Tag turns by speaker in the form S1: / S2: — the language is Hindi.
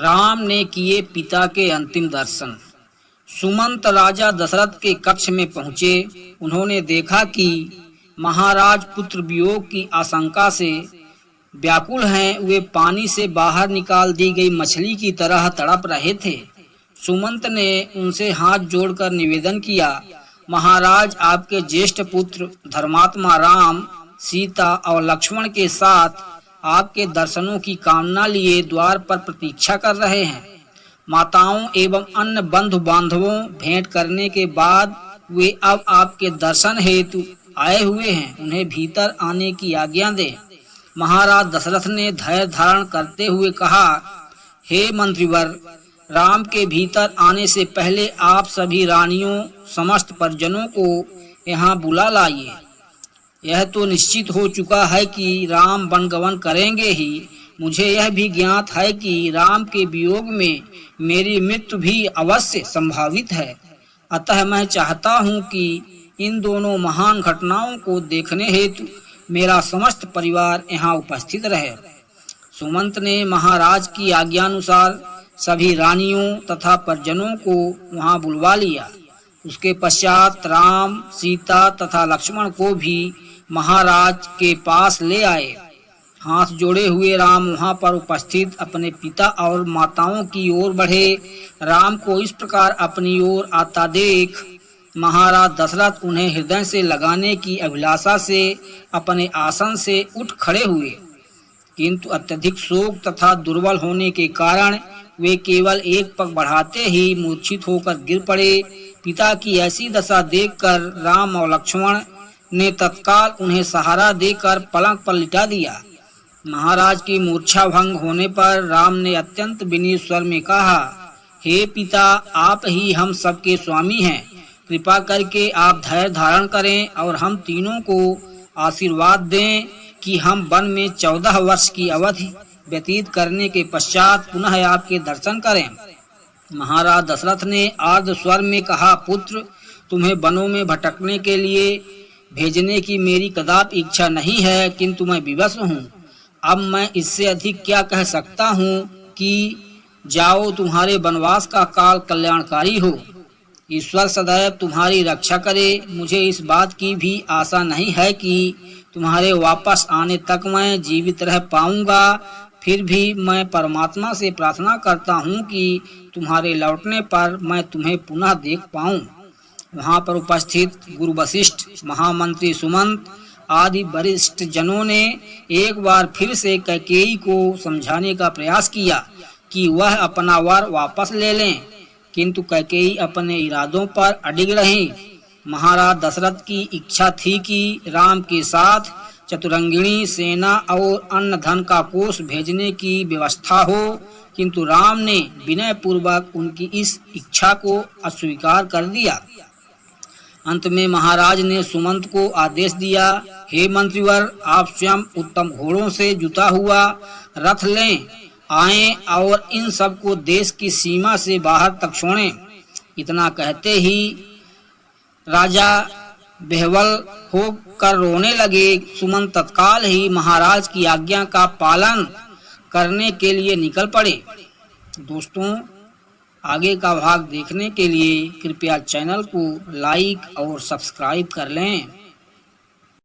S1: राम ने किए पिता के अंतिम दर्शन। सुमंत राजा दशरथ के कक्ष में पहुंचे। उन्होंने देखा कि महाराज पुत्र वियोग की आशंका से व्याकुल हैं। वे पानी से बाहर निकाल दी गई मछली की तरह तड़प रहे थे। सुमंत ने उनसे हाथ जोड़कर निवेदन किया, महाराज, आपके ज्येष्ठ पुत्र धर्मात्मा राम, सीता और लक्ष्मण के साथ आपके दर्शनों की कामना लिए द्वार पर प्रतीक्षा कर रहे हैं। माताओं एवं अन्य बंधु बांधवों भेंट करने के बाद वे अब आपके दर्शन हेतु आए हुए हैं। उन्हें भीतर आने की आज्ञा दें। महाराज दशरथ ने धैर्य धारण करते हुए कहा, हे मंत्रीवर, राम के भीतर आने से पहले आप सभी रानियों समस्त परिजनों को यहाँ बुला लाइए। यह तो निश्चित हो चुका है कि राम वनगमन करेंगे ही। मुझे यह भी ज्ञात है कि राम के वियोग में मेरी मृत्यु भी अवश्य संभावित है। अतः मैं चाहता हूँ कि इन दोनों महान घटनाओं को देखने हेतु मेरा समस्त परिवार यहाँ उपस्थित रहे। सुमंत ने महाराज की आज्ञानुसार सभी रानियों तथा परिजनों को वहाँ बुलवा लिया। उसके पश्चात राम, सीता तथा लक्ष्मण को भी महाराज के पास ले आए। हाथ जोड़े हुए राम वहां पर उपस्थित अपने पिता और माताओं की ओर बढ़े। राम को इस प्रकार अपनी ओर आता देख महाराज दशरथ उन्हें हृदय से लगाने की अभिलाषा से अपने आसन से उठ खड़े हुए, किंतु अत्यधिक शोक तथा दुर्बल होने के कारण वे केवल एक पग बढ़ाते ही मूर्छित होकर गिर पड़े। पिता की ऐसी दशा देखकर राम और लक्ष्मण ने तत्काल उन्हें सहारा देकर पलंग पर लिटा दिया। महाराज की मूर्छा भंग होने पर राम ने अत्यंत विनीत स्वर में कहा, हे पिता, आप ही हम सबके स्वामी हैं। कृपा करके आप धैर्य धारण करें और हम तीनों को आशीर्वाद दें कि हम वन में 14 वर्ष की अवधि व्यतीत करने के पश्चात पुनः आपके दर्शन करें। महाराज दशरथ ने आर्द्र स्वर में कहा, पुत्र, तुम्हें वनों में भटकने के लिए भेजने की मेरी कदापि इच्छा नहीं है, किंतु मैं विवश हूँ। अब मैं इससे अधिक क्या कह सकता हूँ कि जाओ, तुम्हारे वनवास का काल कल्याणकारी हो। ईश्वर सदैव तुम्हारी रक्षा करे। मुझे इस बात की भी आशा नहीं है कि तुम्हारे वापस आने तक मैं जीवित रह पाऊंगा। फिर भी मैं परमात्मा से प्रार्थना करता हूँ कि तुम्हारे लौटने पर मैं तुम्हें पुनः देख पाऊँ। वहाँ पर उपस्थित गुरु वशिष्ठ, महामंत्री सुमंत आदि वरिष्ठ जनों ने एक बार फिर से कैकेयी को समझाने का प्रयास किया कि वह अपना वर वापस ले लें, किंतु कैकेयी अपने इरादों पर अडिग रही। महाराज दशरथ की इच्छा थी कि राम के साथ चतुरंगिणी सेना और अन्न धन का कोष भेजने की व्यवस्था हो, किंतु राम ने विनय पूर्वक उनकी इस इच्छा को अस्वीकार कर दिया। अंत में महाराज ने सुमंत को आदेश दिया, हे मंत्रीवर, आप स्वयं उत्तम घोड़ों से जुता हुआ रथ लें आएं और इन सब को देश की सीमा से बाहर तक छोड़ें। इतना कहते ही राजा बेहवल होकर रोने लगे। सुमंत तत्काल ही महाराज की आज्ञा का पालन करने के लिए निकल पड़े। दोस्तों, आगे का भाग देखने के लिए कृपया चैनल को लाइक और सब्सक्राइब कर लें।